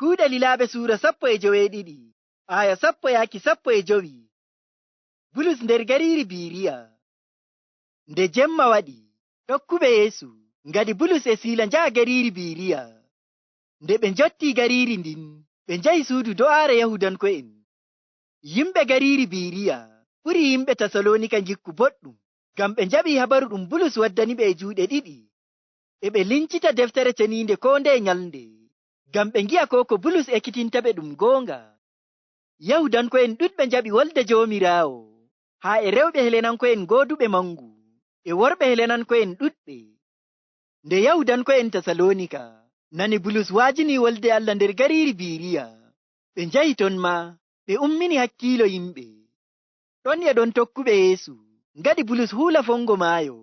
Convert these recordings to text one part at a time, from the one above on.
Kuuɗe Lilaaɓe suura 12 aya 10-15. Bulus nder gariiri Biriya. Nde jemma waɗi, tokkuɓe Yeesu ngadi Bulus e Siila njaha gariiri Biriya. Nde ɓe njotti gariiri ndin, ɓe njahi suudu do'aare Yahudanko'en. Yimɓe gariiri Biriya ɓuri yimɓe Tasalonika jikku boɗɗum, ngam ɓe njaɓi habaru ɗum Bulus waddaniɓe e juuɗe ɗiɗi. E ɓe lincita deftere ceniinde ko nde nyalnde, ngam ɓe ngi'a ko Bulus ekkitintaɓe ɗum goonga. Yahudanko'en ɗuɗɓe njaɓi wolde Joomiraawo, haa e rewɓe Helenanko'en gooduɓe mangu, e worɓe Helenanko'en ɗuɗɓe. Nde Yahudanko'en Tasalonika nani Bulus waajini wolde Allah nder gariiri Biriya, ɓe njahi ton ma ɓe ummini hakkiilo yimɓe. Ɗon e ɗon tokkuɓe Yeesu ngaɗi Bulus huula fongo maayo,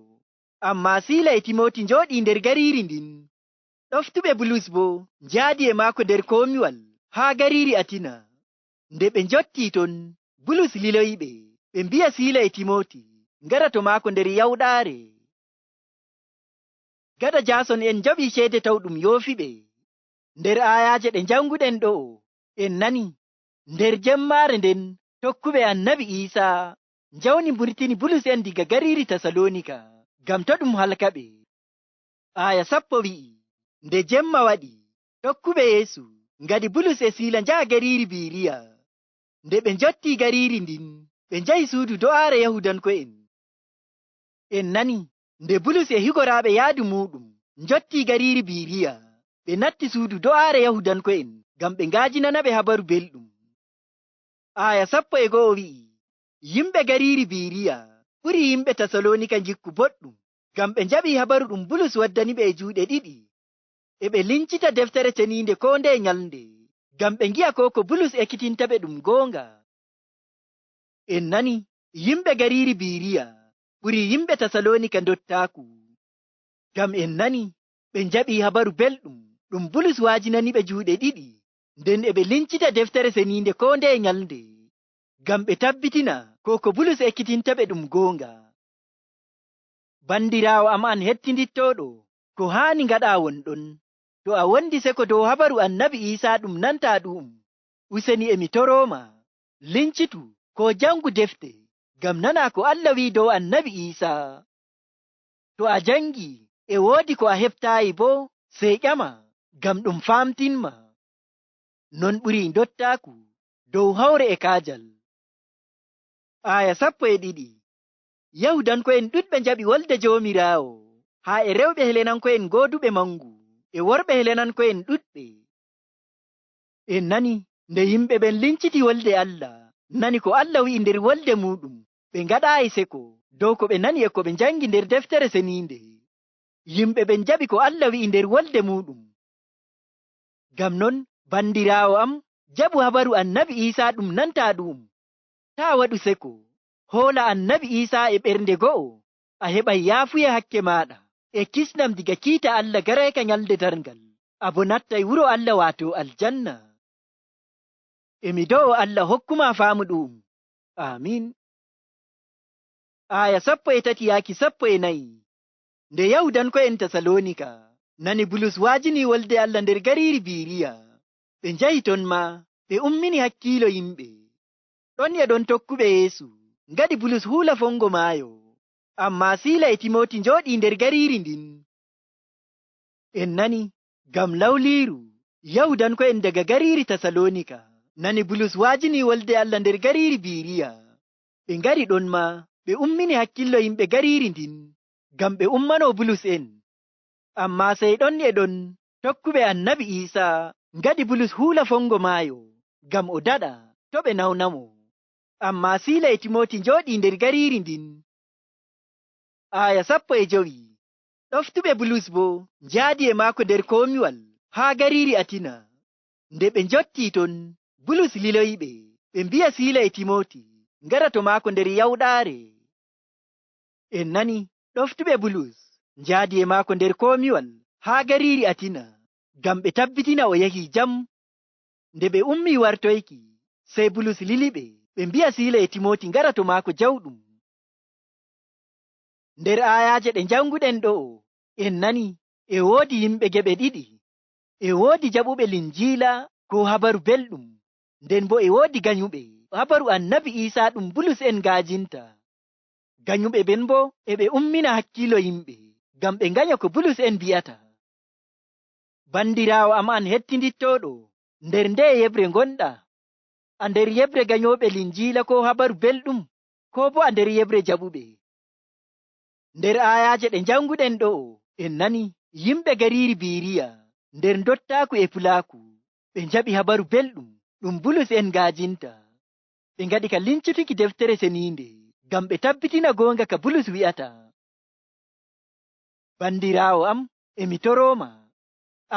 amma Siila e Timoti njooɗii nder gariiri ndin. Ɗoftuɓe Bulus bo njaadi e maako nder komiwal haa gariiri Atina. Nde ɓe njottii ton, Bulus liloyiɓe, ɓe mbi'a Siila e Timoti ngara to maako nder yawɗaare. Gaɗa Jaason en njaɓi ceede tawɗum yoofiɓe. Nder ayaaje ɗe njanguɗen ɗo, en nani nder jemmaare nden tokkuɓe Annabi Iisaa njawni mburtini Bulus en diga gariiri Tasalonika ngam to ɗum halkaɓe. Aya 10 wi'i, nde jemma waɗi, tokkuɓe Yeesu ngadi Bulus e Siila njaha gariiri Biriya. Nde ɓe njotti gariiri ndin, ɓe njahi suudu do'aare Yahudanko'en. En nani nde Bulus e higoraaɓe yaadu muɗum njotti gariiri Biriya, ɓe natti suudu do'aare Yahudanko'en ngam ɓe ngaajinanaɓe habaru belɗum. Aya 11 wi'i, yimɓe gariiri Biriya ɓuri yimɓe Tasalonika jikku boɗɗum, ngam ɓe njaɓi habaru ɗum Bulus waddaniɓe e juuɗe ɗiɗi. E ɓe lincita deftere ceniinde ko nde nyalnde, ngam ɓe ngi'a ko Bulus ekkitintaɓe ɗum goonga. En nani yimɓe gariiri Biriya ɓuri yimɓe Tasalonika dottaaku, ngam en nani ɓe njaɓi habaru belɗum ɗum Bulus waajinaniɓe juuɗe ɗiɗi, nden e ɓe lincita deftere ceniinde ko nde nyalnde, ngam ɓe tabbitina ko Bulus ekkitintaɓe ɗum goonga. Bandiraawo am an hettindittoɗo, ko haani ngaɗa wonɗon. To a wondi seko dow habaru Annabi Iisaa ɗum nanta ɗum, useni emi torooma, lincitu ko jangu defte, ngam nana ko Allah wi'i dow Annabi Iisaa. To a jangi e woodi ko a heɓtaayi bo, sey ƴama, ngam ɗum famtinma. Non ɓuri dottaaku dow hawre e kaajal. Aya 12. Yahudanko'en ɗuɗɓe njaɓi wolde Joomiraawo, haa e rewɓe Helenanko'en gooduɓe mangu, e worɓe Helenanko'en ɗuɗɓe. En nani nde yimɓe ɓen linciti wolde Allah, nani ko Allah wi'i nder wolde muɗum, ɓe ngaɗaayi seko dow ko ɓe nani e ko ɓe njangi nder deftere ceniinde. Yimɓe ɓen njaɓi ko Allah wi'i nder wolde muɗum. Ngam non, bandiraawo am, jaɓu habaru Annabi Iisaa ɗum nanta ɗum. Taa waɗu seko, hoola Annabi Iisaa e ɓernde go'o, a heɓay yaafuya hakke maaɗa e kisnam diga kiita Allah garayka nyalde darngal, abo nattay wuro Allah waato aljanna. Emi do'o Allah hokkuma faamu ɗum. Amin. Aya 13-14. Nde Yahudanko'en Tasalonika nani Bulus waajini wolde Allah nder gariiri Biriya, ɓe njahi ton ma ɓe ummini hakkiilo yimɓe. Ɗon e ɗon tokkuɓe Yeesu ngaɗi Bulus huula fongo maayo, amma Siila e Timoti njooɗii nder gariiri ndin. En nani ngam lawliiru Yahudanko'en daga gariiri Tasalonika nani Bulus waajini wolde Allah nder gariiri Biriya. Ɓe ngari ɗon ma ɓe ummini hakkillo yimɓe gariiri ndin, ngam ɓe ummano Bulus en. Amma sey ɗon e ɗon tokkuɓe Annabi Iisaa ngaɗi Bulus huula fongo maayo, ngam o daɗa to ɓe nawnamo. Amma Siila e Timoti njooɗii nder gariiri ndin. Aya 15. Ɗoftuɓe Bulus bo njaadi e maako nder komiwal haa gariiri Atina. Nde ɓe njottii ton, Bulus liloyiɓe, ɓe mbi'a Siila e Timoti ngara to maako nder yawɗaare. En nani ɗoftuɓe Bulus njaadi e maako nder komiwal haa gariiri Atina, ngam ɓe tabbitina o yahi jam. Nde ɓe ummi wartoyki, sey Bulus liliɓe, ɓe mbi'a Siila e Timoti ngara to maako jawɗum. Nder ayaaje ɗe njanguɗen ɗo, en nani e woodi yimɓe geɓe ɗiɗi, e woodi jaɓuɓe linjiila ko habaru belɗum. Nden bo e woodi ganyuɓe habaru annabi Isaa ɗum Bulus en gaajinta. Ganyuɓe ɓen bo e ɓe ummina hakkilo yimɓe ngam ɓe nganya ko Bulus en bi'ata. Bandiraawo am an hettindittoɗo, nder nde yebre gonɗa? A nder yebre ganyoɓe linjiila ko habaru belɗum, ko bo a nder yebre jaɓuɓe? Nder ayaje ɗe janguɗen ɗo en nani yimɓe gariiri Biriya nder dottaaku e Fulaaku ɓe njaɓi habaru belɗum ɗum Bulus en gaajinta. Ɓe ngaɗi ka lincutuki deftere seniinde ngam ɓe tabbitina goonga ka Bulus wi'ata. Bandiraawo am, emi toroma,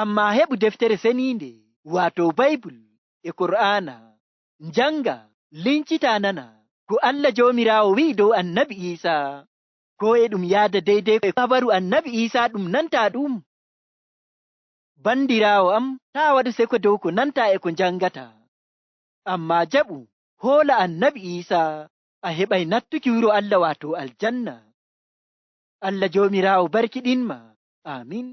amma heɓu deftere seniinde waato Baybul e Kur'aana, njanga, lincita nana ko Allah Joomiraawo wi'i dow annabi Isaa, ko e ɗum yaada deydey e habaru annabi Isaa ɗum nanta ɗum. Bandiraawo am, taa waɗu seko dow ko nanta e ko njangata, amma jaɓu hoola annabi Isaa, a heɓay nattuki wuro Allah waato aljanna. Allah Joomiraawo barkiɗinma. Amin.